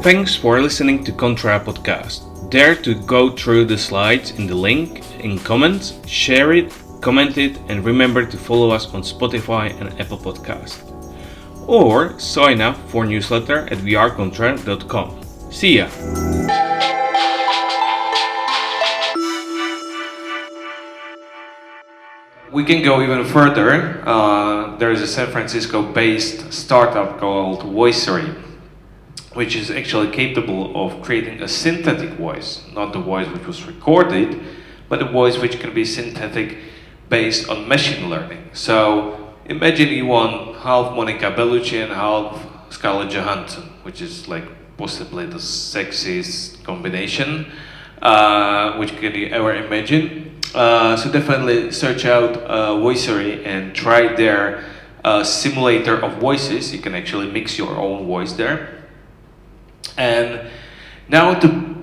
Thanks for listening to KONTRA podcast. Dare to go through the slides in the link in comments, share it, comment it, and remember to follow us on Spotify and Apple Podcast. Or sign up for newsletter at wearekontra.com. See ya! We can go even further. There is a San Francisco-based startup called Voicery, which is actually capable of creating a synthetic voice, not the voice which was recorded, but a voice which can be synthetic based on machine learning. So imagine you want half Monica Bellucci and half Scarlett Johansson, which is like possibly the sexiest combination which can you ever imagine. So definitely search out Voicery and try their simulator of voices. You can actually mix your own voice there. And now to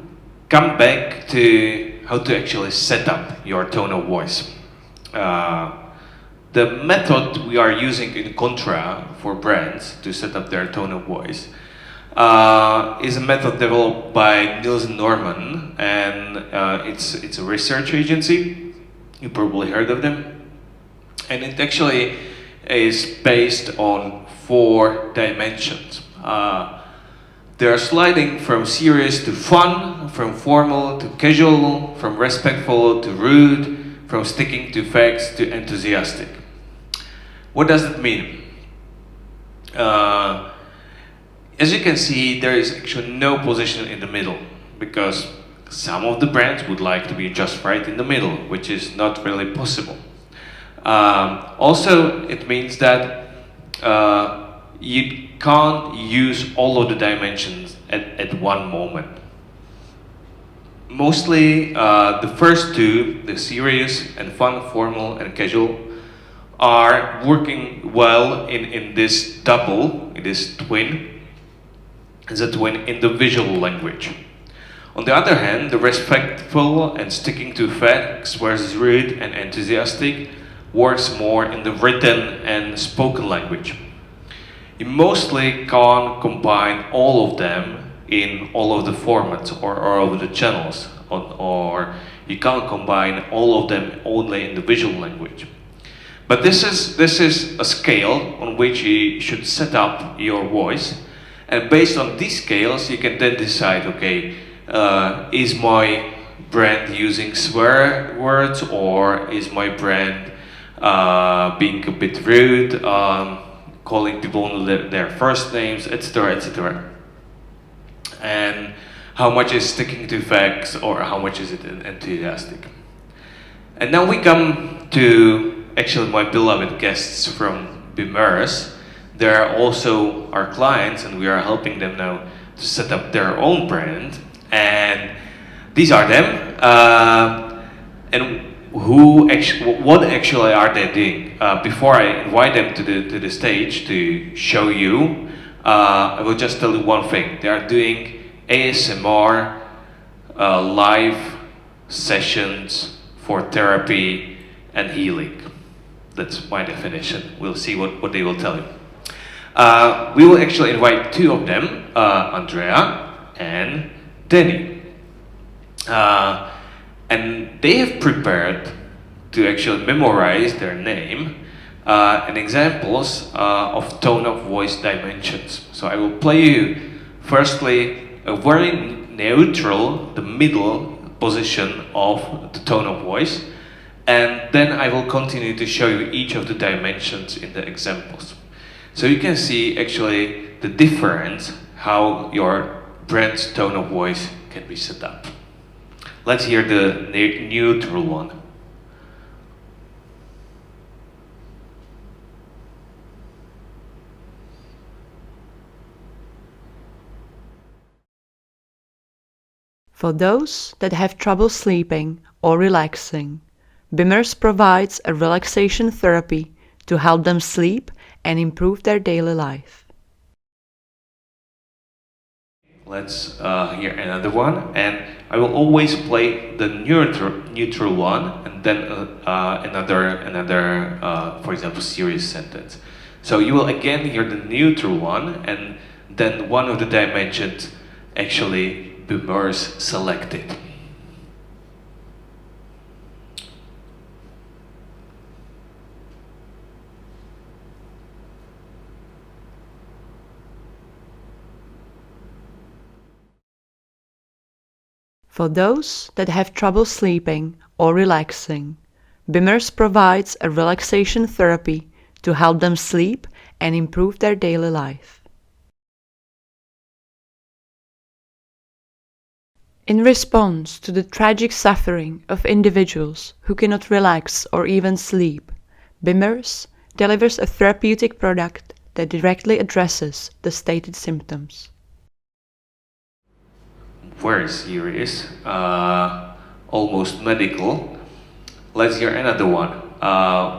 come back to how to actually set up your tone of voice. The method we are using in KONTRA for brands to set up their tone of voice is a method developed by Nielsen Norman, and it's a research agency. You probably heard of them. And it actually is based on 4 dimensions. They are sliding from serious to fun, from formal to casual, from respectful to rude, from sticking to facts to enthusiastic. What does it mean? As you can see, there is actually no position in the middle, because some of the brands would like to be just right in the middle, which is not really possible. Also, it means that you can't use all of the dimensions at one moment. Mostly the first 2, the serious and fun, formal and casual, are working well in this double, in this twin, as a twin in the visual language. On the other hand, the respectful and sticking to facts versus rude and enthusiastic works more in the written and spoken language. You mostly can't combine all of them in all of the formats or all of the channels, or you can't combine all of them only in the visual language. But this is a scale on which you should set up your voice, and based on these scales you can then decide, okay, is my brand using swear words, or is my brand being a bit rude, calling people their first names, etc., etc. And how much is sticking to facts, or how much is it enthusiastic? And now we come to actually my beloved guests from Bemmerse. They are also our clients, and we are helping them now to set up their own brand. And these are them. And what actually are they doing? Before I invite them to the stage to show you, I will just tell you one thing. They are doing ASMR live sessions for therapy and healing. That's my definition. We'll see what they will tell you. We will actually invite 2 of them, Andrea and Danny. And they have prepared to actually memorize their name and examples of tone of voice dimensions. So I will play you firstly a very neutral, the middle position of the tone of voice, and then I will continue to show you each of the dimensions in the examples. So you can see actually the difference how your brand's tone of voice can be set up. Let's hear the neutral one. For those that have trouble sleeping or relaxing, Bemmerse provides a relaxation therapy to help them sleep and improve their daily life. Let's hear another one, and I will always play the neutral one, and then another, for example, serious sentence. So you will again hear the neutral one, and then one of the dimensions actually Bemmerse selected. For those that have trouble sleeping or relaxing, Bemmerse provides a relaxation therapy to help them sleep and improve their daily life. In response to the tragic suffering of individuals who cannot relax or even sleep, Bemmerse delivers a therapeutic product that directly addresses the stated symptoms. Very serious, almost medical. Let's hear another one.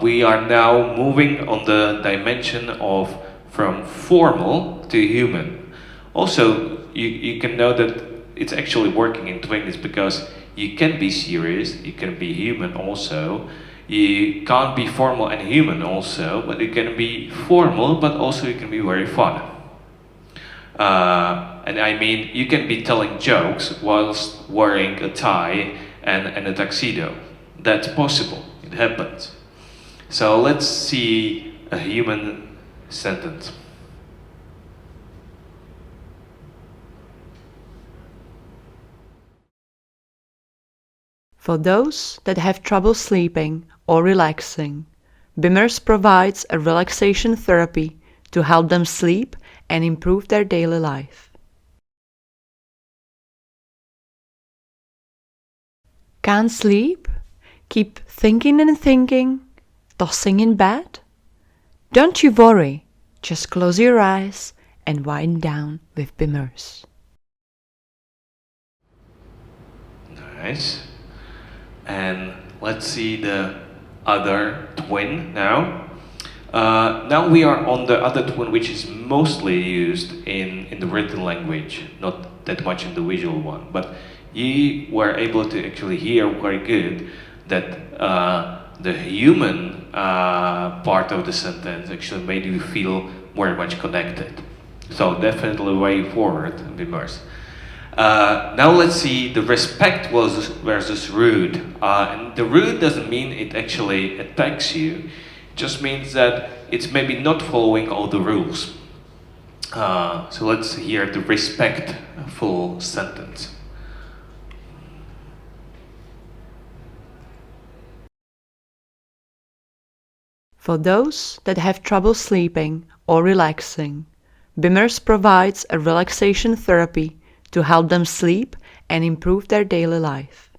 We are now moving on the dimension of from formal to human. Also, you can know that it's actually working in twins because you can be serious, you can be human also. You can't be formal and human also, but you can be formal, but also you can be very fun. And I mean, you can be telling jokes whilst wearing a tie and a tuxedo. That's possible. It happens. So let's see a human sentence. For those that have trouble sleeping or relaxing, Bemmerse provides a relaxation therapy to help them sleep and improve their daily life. Can't sleep? Keep thinking and thinking, tossing in bed? Don't you worry, just close your eyes and wind down with Bemmerse. Nice. And let's see the other twin now. Now we are on the other twin, which is mostly used in the written language, not that much in the visual one. But you were able to actually hear very good that the human part of the sentence actually made you feel very much connected. So definitely way forward, Bemmerse. Now let's see the respect versus rude. And the rude doesn't mean it actually attacks you. It just means that it's maybe not following all the rules. So let's hear the respectful sentence. For those that have trouble sleeping or relaxing, Bemmerse provides a relaxation therapy to help them sleep and improve their daily life.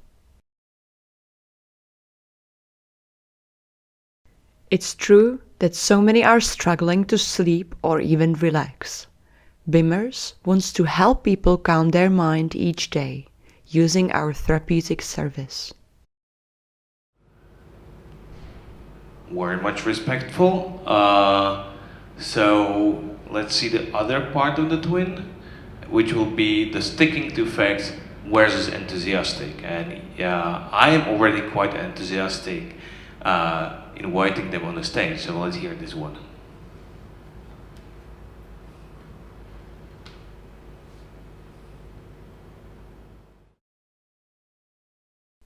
It's true that so many are struggling to sleep or even relax. Bemmerse wants to help people calm their mind each day using our therapeutic service. Very much respectful. So let's see the other part of the twin, which will be the sticking to facts versus enthusiastic. And I am already quite enthusiastic inviting them on the stage. So let's hear this one.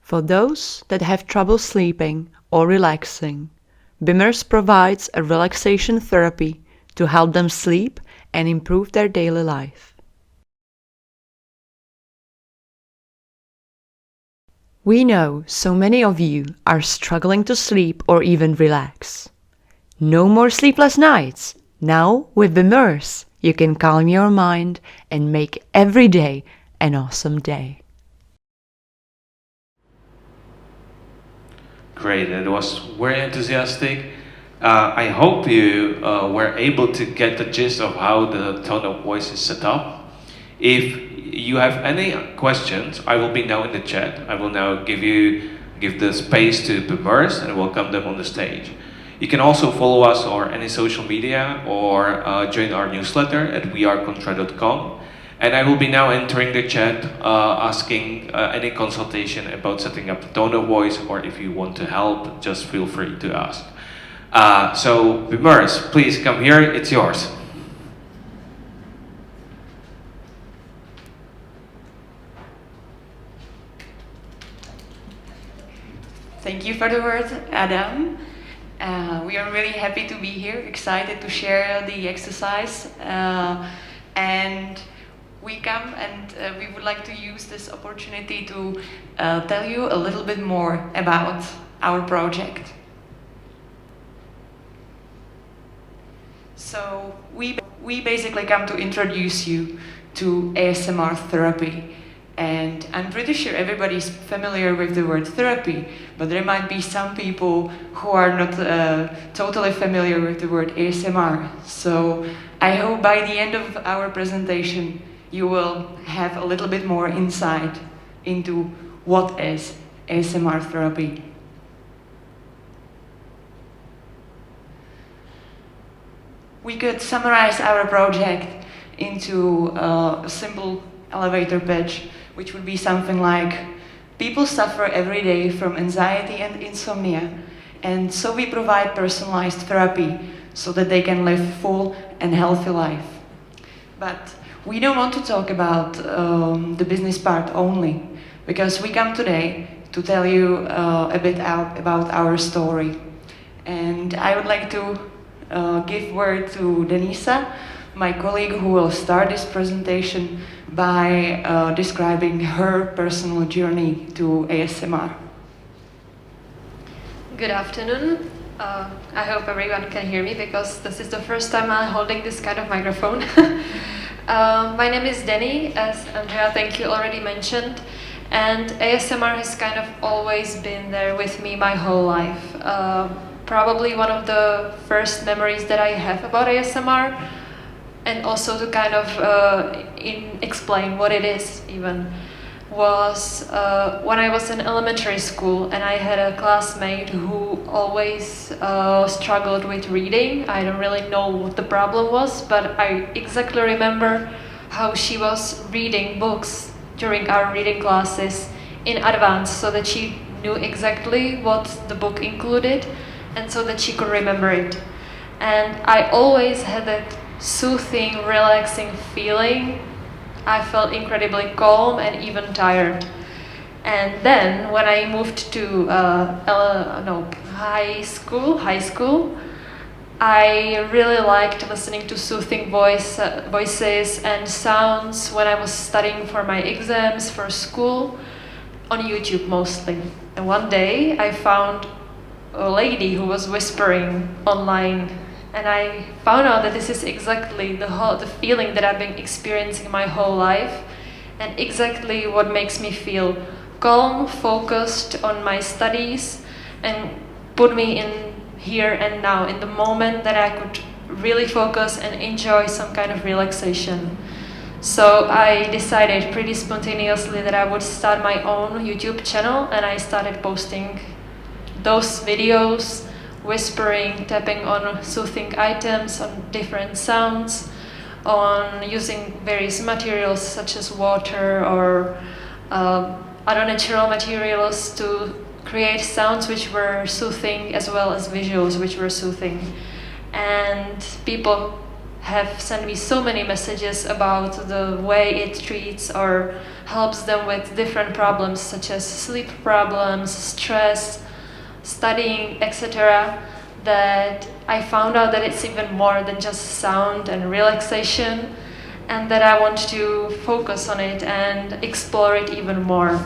For those that have trouble sleeping or relaxing, Bemmerse provides a relaxation therapy to help them sleep and improve their daily life. We know so many of you are struggling to sleep or even relax. No more sleepless nights. Now, with Bemmerse, you can calm your mind and make every day an awesome day. Great, it was very enthusiastic. I hope you were able to get the gist of how the tone of voice is set up. If you have any questions, I will be now in the chat. I will now give the space to Bemmerse and welcome them on the stage. You can also follow us on any social media or join our newsletter at wearekontra.com. And I will be now entering the chat, asking any consultation about setting up the tone of voice, or if you want to help, just feel free to ask. So, Bemmerse, please come here, it's yours. Thank you for the word, Adam. We are really happy to be here, excited to share the exercise. And we come and we would like to use this opportunity to tell you a little bit more about our project. So we basically come to introduce you to ASMR therapy. And I'm pretty sure everybody's familiar with the word therapy, but there might be some people who are not totally familiar with the word ASMR. So I hope by the end of our presentation, you will have a little bit more insight into what is ASMR therapy. We could summarize our project into a simple elevator pitch, which would be something like, people suffer every day from anxiety and insomnia, and so we provide personalized therapy so that they can live full and healthy life. But we don't want to talk about the business part only, because we come today to tell you a bit about our story. And I would like to give word to Denisa, my colleague, who will start this presentation by describing her personal journey to ASMR. Good afternoon. I hope everyone can hear me because this is the first time I'm holding this kind of microphone. My name is Denny, as Andrea, thank you, already mentioned, and ASMR has kind of always been there with me my whole life. Probably one of the first memories that I have about ASMR, and also to kind of explain what it is even, was when I was in elementary school and I had a classmate who always struggled with reading. I don't really know what the problem was, but I exactly remember how she was reading books during our reading classes in advance so that she knew exactly what the book included and so that she could remember it. And I always had that soothing, relaxing feeling. I felt incredibly calm and even tired. And then when I moved to high school, I really liked listening to soothing voices and sounds when I was studying for my exams for school, on YouTube mostly. And one day I found a lady who was whispering online, and I found out that this is exactly the feeling that I've been experiencing my whole life, and exactly what makes me feel calm, focused on my studies, and put me in here and now, in the moment that I could really focus and enjoy some kind of relaxation. So I decided pretty spontaneously that I would start my own YouTube channel, and I started posting those videos, whispering, tapping on soothing items, on different sounds, on using various materials such as water or other natural materials to create sounds which were soothing, as well as visuals which were soothing. And people have sent me so many messages about the way it treats or helps them with different problems such as sleep problems, stress, studying, etc., that I found out that it's even more than just sound and relaxation, and that I want to focus on it and explore it even more.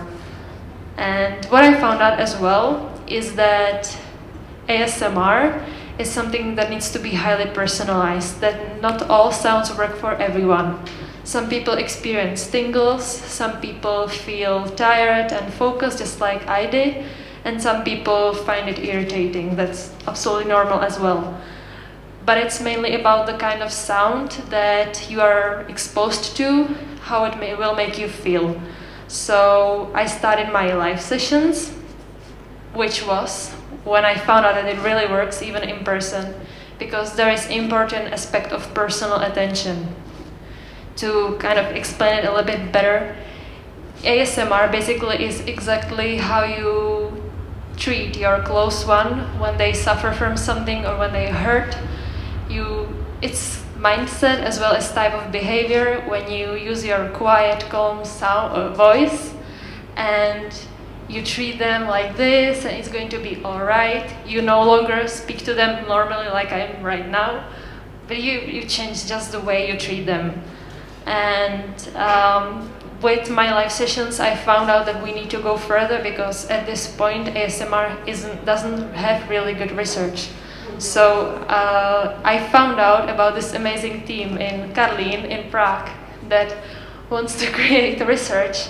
And what I found out as well is that ASMR is something that needs to be highly personalized, that not all sounds work for everyone. Some people experience tingles, some people feel tired and focused just like I did, and some people find it irritating. That's absolutely normal as well. But it's mainly about the kind of sound that you are exposed to, how it will make you feel. So I started my live sessions, which was when I found out that it really works even in person, because there is important aspect of personal attention. To kind of explain it a little bit better, ASMR basically is exactly how you treat your close one when they suffer from something or when they hurt. It's mindset as well as type of behavior when you use your quiet, calm voice, and you treat them like this and it's going to be all right. You no longer speak to them normally like I am right now, but you change just the way you treat them. And with my live sessions, I found out that we need to go further because at this point ASMR doesn't have really good research. So I found out about this amazing team in Karlín in Prague that wants to create research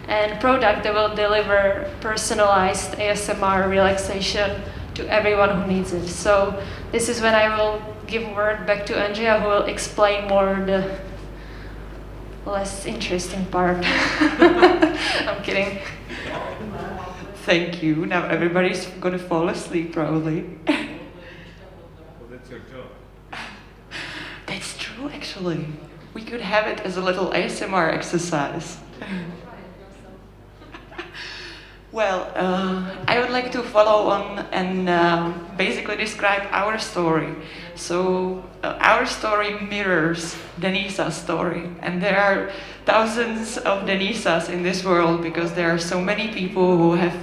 and product that will deliver personalized ASMR relaxation to everyone who needs it. So this is when I will give word back to Andrea, who will explain more the less interesting part. I'm kidding. Thank you. Now everybody's gonna fall asleep probably. Well, that's your job. That's true, actually. We could have it as a little ASMR exercise. Well, I would like to follow on and basically describe our story. So our story mirrors Denisa's story, and there are thousands of Denisas in this world because there are so many people who have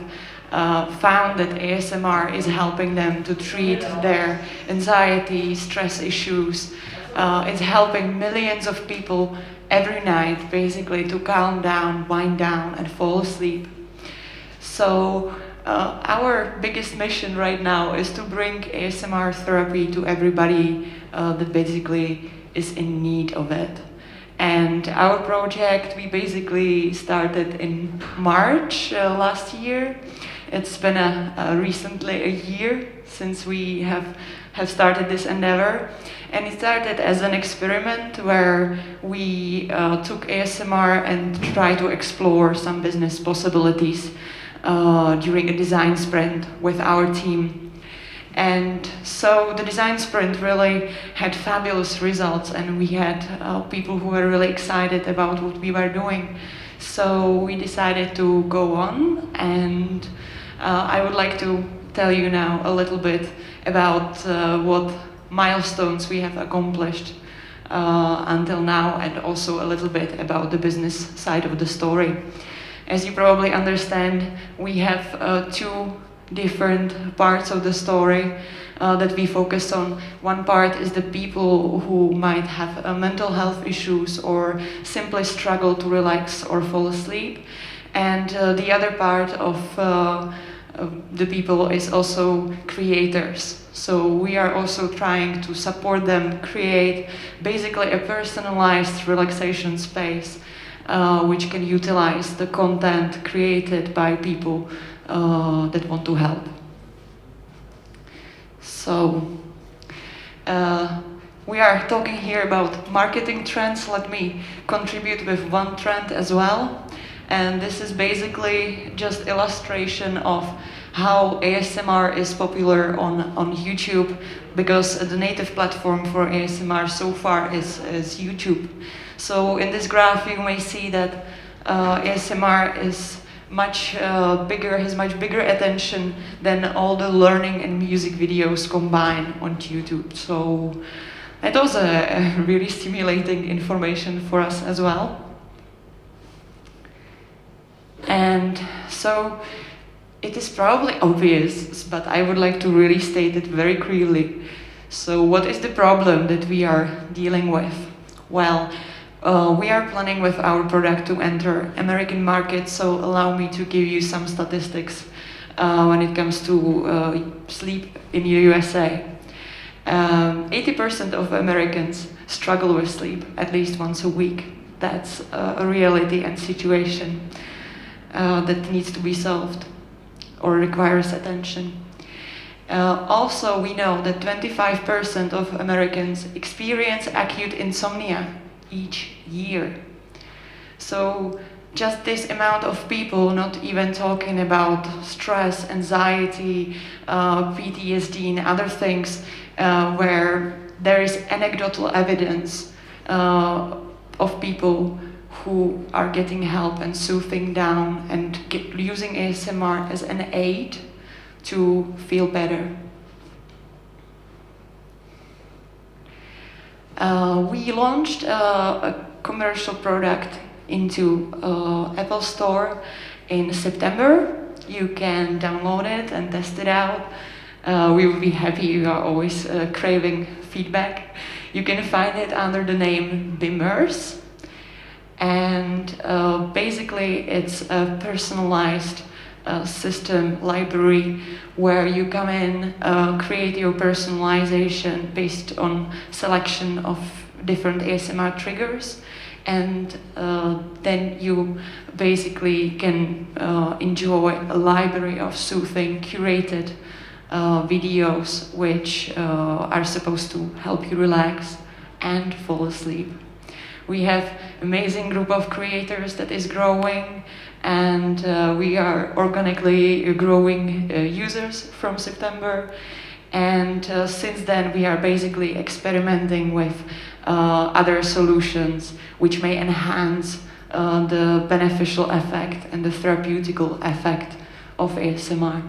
found that ASMR is helping them to treat their anxiety, stress issues. It's helping millions of people every night basically to calm down, wind down, and fall asleep. So our biggest mission right now is to bring ASMR therapy to everybody that basically is in need of it. And our project, we basically started in March last year. It's been recently a year since we have started this endeavor. And it started as an experiment where we took ASMR and tried to explore some business possibilities during a design sprint with our team. And so the design sprint really had fabulous results, and we had people who were really excited about what we were doing. So we decided to go on, and I would like to tell you now a little bit about what milestones we have accomplished until now, and also a little bit about the business side of the story. As you probably understand, we have two different parts of the story that we focus on. One part is the people who might have mental health issues or simply struggle to relax or fall asleep. And the other part of the people is also creators. So we are also trying to support them create basically a personalized relaxation space which can utilize the content created by people that want to help. So we are talking here about marketing trends. Let me contribute with one trend as well. And this is basically just illustration of how ASMR is popular on YouTube, because the native platform for ASMR so far is YouTube. So in this graph you may see that ASMR is much bigger, has much bigger attention than all the learning and music videos combined on YouTube. So it was a really stimulating information for us as well. And so it is probably obvious, but I would like to really state it very clearly. So what is the problem that we are dealing with? Well, we are planning with our product to enter American market, so allow me to give you some statistics when it comes to sleep in the USA. 80% of Americans struggle with sleep at least once a week. That's a reality and situation that needs to be solved or requires attention. Also, we know that 25% of Americans experience acute insomnia each year. So just this amount of people, not even talking about stress, anxiety, PTSD and other things where there is anecdotal evidence of people who are getting help and soothing down and using ASMR as an aid to feel better. We launched a commercial product into Apple Store in September, You can download it and test it out. We will be happy. We are always craving feedback. You can find it under the name Bemmerse. And basically it's a personalized system library where you come in, create your personalization based on selection of different ASMR triggers, and then you basically can enjoy a library of soothing, curated videos which are supposed to help you relax and fall asleep. We have amazing group of creators that is growing, and we are organically growing users from September. And since then we are basically experimenting with other solutions which may enhance the beneficial effect and the therapeutical effect of ASMR.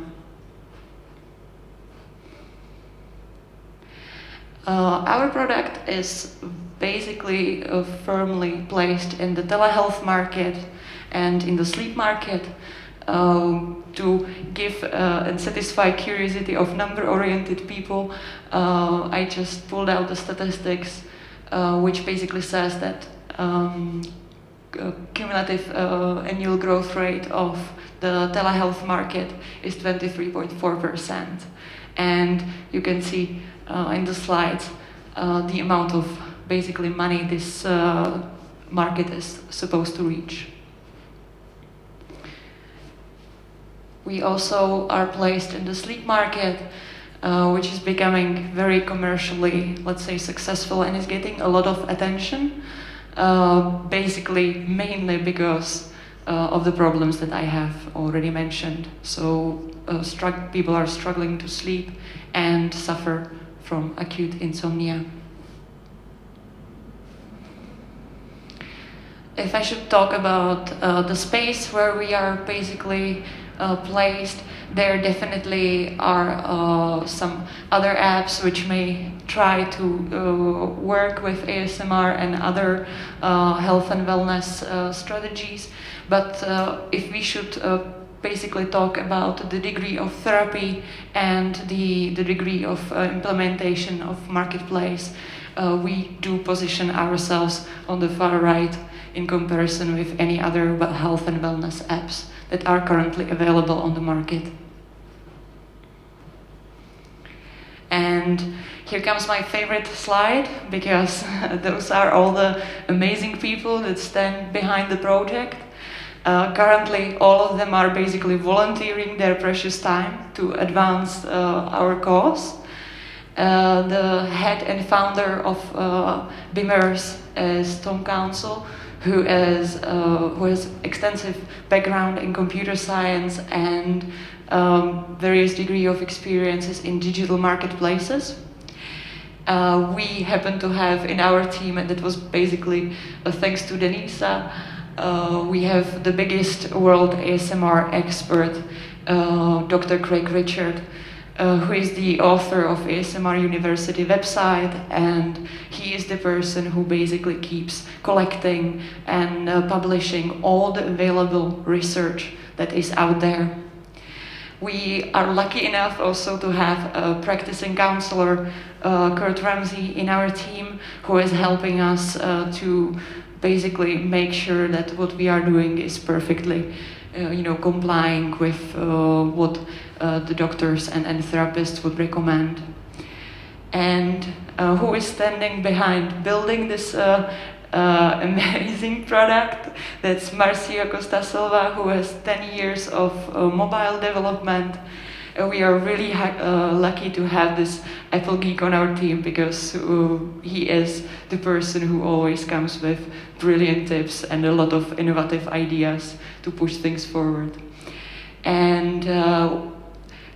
Our product is basically firmly placed in the telehealth market and in the sleep market to give and satisfy curiosity of number-oriented people. I just pulled out the statistics which basically says that cumulative annual growth rate of the telehealth market is 23.4%. And you can see in the slides the amount of basically money this market is supposed to reach. We also are placed in the sleep market, which is becoming very commercially, let's say, successful and is getting a lot of attention, basically mainly because of the problems that I have already mentioned. So people are struggling to sleep and suffer from acute insomnia. If I should talk about the space where we are basically placed, there definitely are some other apps which may try to work with ASMR and other health and wellness strategies. But if we should basically talk about the degree of therapy and the degree of implementation of marketplace, we do position ourselves on the far right in comparison with any other health and wellness apps that are currently available on the market. And here comes my favorite slide, because those are all the amazing people that stand behind the project. Currently, all of them are basically volunteering their precious time to advance our cause. The head and founder of Bemmerse is Tom Council, who has extensive background in computer science and various degree of experiences in digital marketplaces. We happen to have in our team, and that was basically thanks to Denisa, we have the biggest world ASMR expert, Dr. Craig Richard, who is the author of ASMR University website, and he is the person who basically keeps collecting and publishing all the available research that is out there. We are lucky enough also to have a practicing counselor, Kurt Ramsey, in our team, who is helping us to basically make sure that what we are doing is perfectly complying with what the doctors and therapists would recommend. And who is standing behind building this amazing product? That's Marcia Costa Silva, who has 10 years of mobile development. We are really lucky to have this Apple geek on our team, because he is the person who always comes with brilliant tips and a lot of innovative ideas to push things forward. And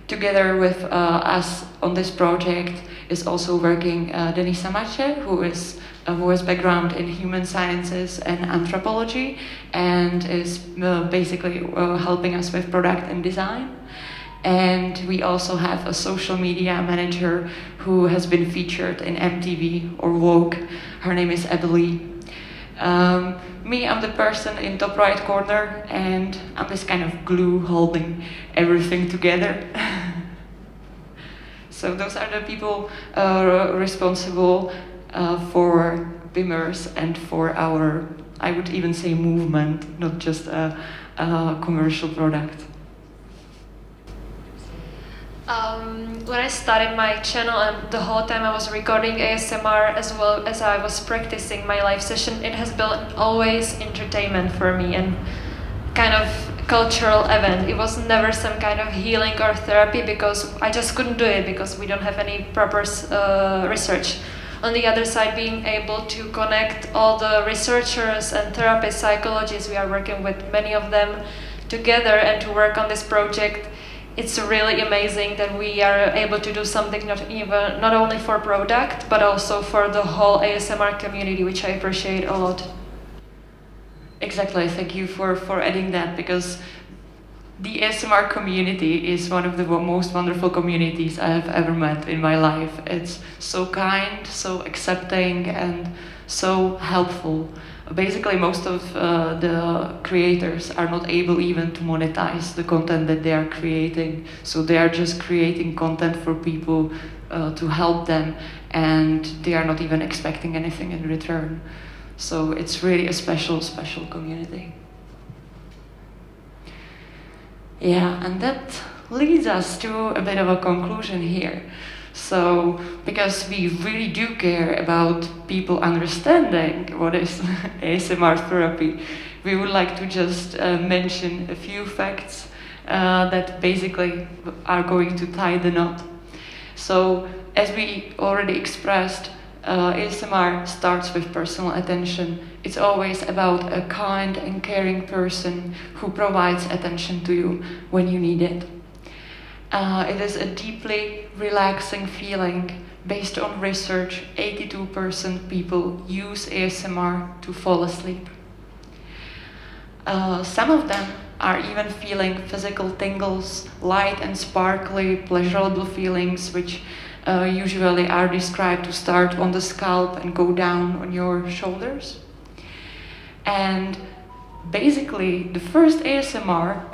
together with us on this project is also working Denisa Mache, who has background in human sciences and anthropology, and is basically helping us with product and design. And we also have a social media manager who has been featured in MTV or Vogue. Her name is Emily. Me, I'm the person in top right corner, and I'm this kind of glue holding everything together. So those are the people responsible for Bemmerse and for our, I would even say, movement, not just a commercial product. When I started my channel and the whole time I was recording ASMR as well as I was practicing my live session, it has been always entertainment for me and kind of cultural event. It was never some kind of healing or therapy because I just couldn't do it because we don't have any proper research. On the other side, being able to connect all the researchers and therapists, psychologists, we are working with many of them together and to work on this project. It's really amazing that we are able to do something not only for product, but also for the whole ASMR community, which I appreciate a lot. Exactly, thank you for adding that, because the ASMR community is one of the most wonderful communities I have ever met in my life. It's so kind, so accepting, and so helpful. Basically, most of the creators are not able even to monetize the content that they are creating. So they are just creating content for people to help them, and they are not even expecting anything in return. So it's really a special, special community. Yeah, and that leads us to a bit of a conclusion here. So, because we really do care about people understanding what is ASMR therapy, we would like to just mention a few facts that basically are going to tie the knot. So, as we already expressed, ASMR starts with personal attention. It's always about a kind and caring person who provides attention to you when you need it. It is a deeply relaxing feeling. Based on research, 82% people use ASMR to fall asleep. Some of them are even feeling physical tingles, light and sparkly, pleasurable feelings, which usually are described to start on the scalp and go down on your shoulders. And basically, the first ASMR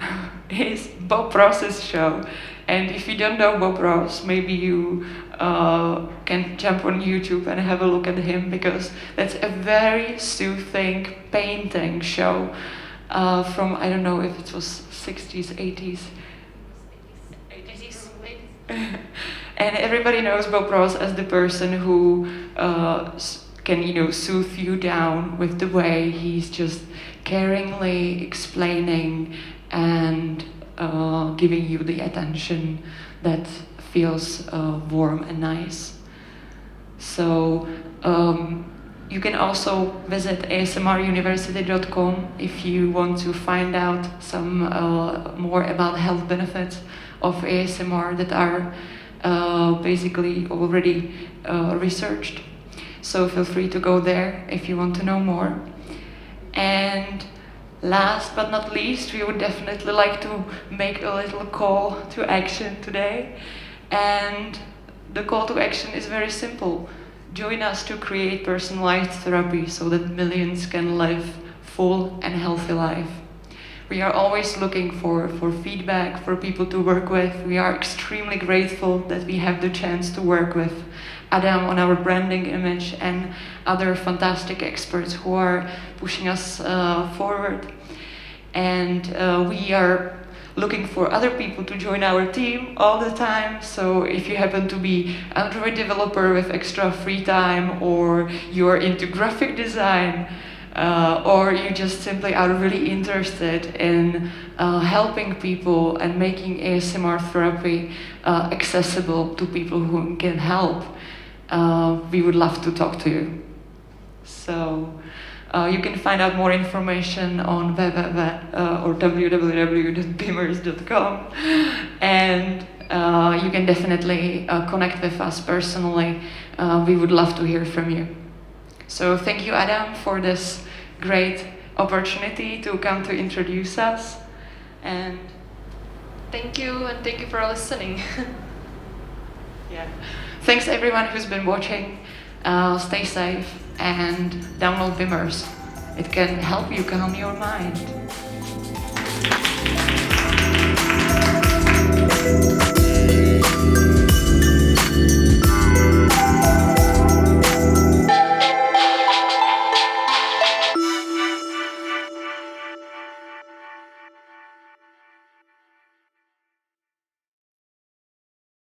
is Bob Ross's show. And if you don't know Bob Ross, maybe you can jump on YouTube and have a look at him, because that's a very soothing painting show from, I don't know if it was 60s, 80s. 80s. And everybody knows Bob Ross as the person who can, soothe you down with the way he's just caringly explaining and giving you the attention that feels warm and nice. So you can also visit asmruniversity.com if you want to find out some more about the health benefits of ASMR that are basically already researched. So feel free to go there if you want to know more. And last but not least, we would definitely like to make a little call to action today. And the call to action is very simple. Join us to create personalized therapy so that millions can live full and healthy life. We are always looking for feedback, for people to work with. We are extremely grateful that we have the chance to work with Adam on our branding image and other fantastic experts who are pushing us forward. And we are looking for other people to join our team all the time. So if you happen to be an Android developer with extra free time, or you're into graphic design, or you just simply are really interested in helping people and making ASMR therapy accessible to people who can help, we would love to talk to you. So you can find out more information on www.bemmerse.com, and you can definitely connect with us personally. We would love to hear from you. So thank you, Adam, for this great opportunity to come to introduce us. And thank you, and thank you for listening. yeah, thanks everyone who's been watching. Stay safe and download Bemmerse. It can help you calm your mind.